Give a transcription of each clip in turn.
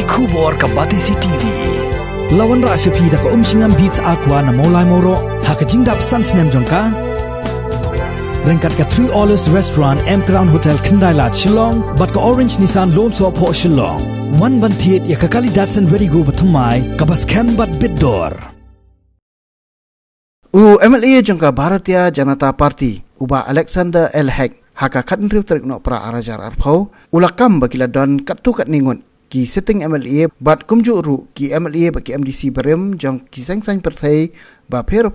Kubor ka Batisi TV. Lawan Rashapi da ka umsingam beats aqua na molai moro hakajingdap sunsnem jongka. Rengkat ka 3 Olives Restaurant M Crown Hotel Kendailat Shillong bat ka Orange Nissan Loan So Po Shillong. One bantiet ya kakali Datsun Ready Go batamai kabas bat bidor. MLA jangka Bharatiya Janata Party uba Alexander L. Hack haka kadnriu tarik no pra arajar arpau ulakam bakila don katu kat ningun ki setting MLA bat kumju ru ki MLA baki MDC berem jang ki sang partai ba per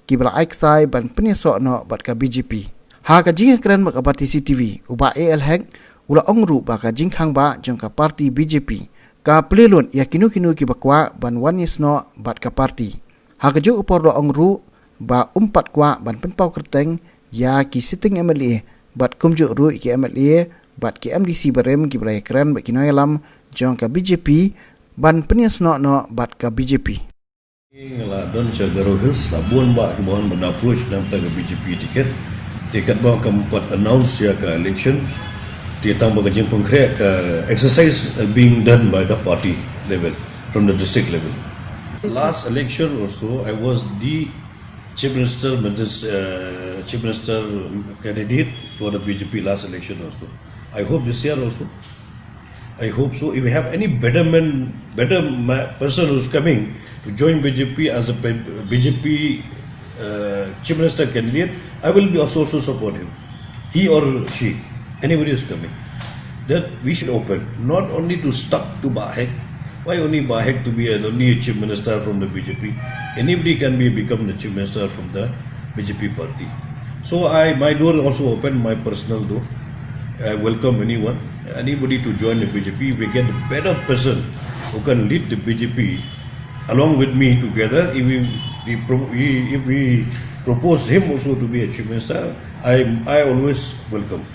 ki bala aiksai ban penyesok no bat ka BJP haka jing keren baka Batisi TV uba AL Hack ula ongru baka jing khang ba jangka parti BJP ka pelilun ya kinu ki bakwa ban wanis no bat ka parti hakajuk upor do ongru ba umpat kwa ban penpau kerteng ya ki sitting MLA bat kumjuk ru ki MLA bat ki MDC berem ki belai keren bat ki noyalam jong ka BJP ban penias no bat ka BJP la don Chagaro Hills la bon ba ki mohon ban approach nam ta ka BJP tiket ba keempat announce ya ka election dia tambah ka jempong krek ka exercise being done by the party level from the district level. Last election also, I was the chief minister candidate for the BJP last election also. I hope this year also. I hope so. If we have any better person who's coming to join BJP as a BJP chief minister candidate, I will be also support him. He or she, anybody is coming. That we should open, not only to stuck to Bahek. Why only Bahek to be only a chief minister from the BJP? Anybody can become the chief minister from the BJP party. So my door also open, my personal door. I welcome anybody to join the BJP. We get a better person who can lead the BJP along with me together. If we propose him also to be a chief minister, I always welcome.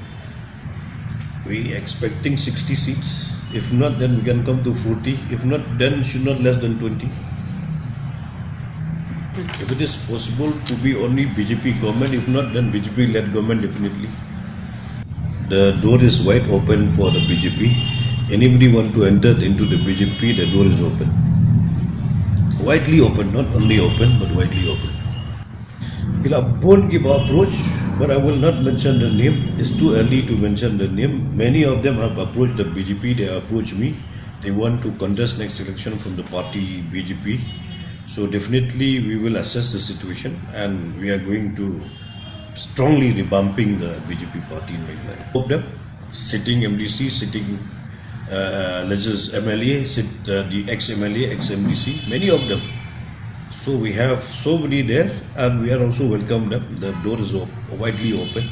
We expecting 60 seats. If not, then we can come to 40. If not, then should not less than 20. If it is possible to be only BJP government, if not, then BJP-led government definitely. The door is wide open for the BJP. Anybody want to enter into the BJP, the door is open. Widely open, not only open, but widely open. Kila bon give approach, but I will not mention the name. It's too early to mention the name. Many of them have approached the BJP. They approached me. They want to contest next election from the party BJP. So definitely we will assess the situation and we are going to strongly revamping the BJP party in Meghalaya. Hope them sitting MDC, sitting MLA, the ex-MLA, ex-MDC, many of them. So we have so many there and we are also welcome them. The door is widely open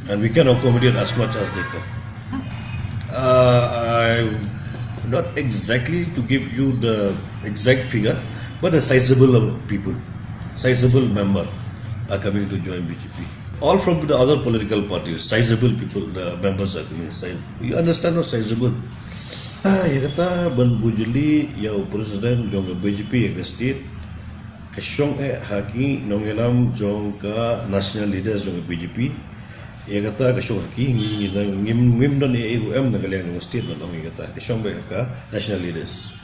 and we can accommodate as much as they come. Not exactly to give you the exact figure, but a sizable people, sizable member are coming to join BJP. All from the other political parties, sizable people, the members are coming. You understand what sizable? Ya kata ban bujuli ya presiden jong BJP ya state. Kesyong haki nongelam jong ka national leaders jong BJP ya kata kesyong haki ngim don AUM nagalang ng state nong kata kesyong ka national leaders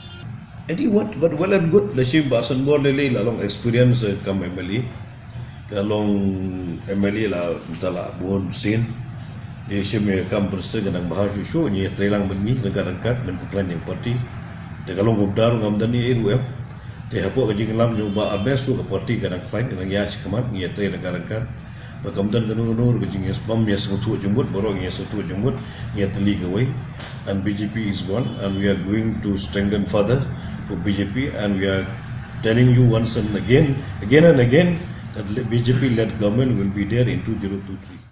anyone but well and good lashim basan bor lele lalong experience kam MLA lalong MLA la tala bon sin ye shim kam presiden ganang bahar shu ni trelang bengi negara-negara dan plan yang parti de kalong gubdar ngamdan ni AUM Dia hapuk kajing lam nyoba abesu ke parti kadang klain kadang ya cikamat ngia tre negara-negara bakamdan kanur kajing spam ya semutu jumut borong ya semutu jumut ngia teli gawai and BJP is gone and we are going to strengthen further for BJP and we are telling you once and again and again that BJP led government will be there in 2023.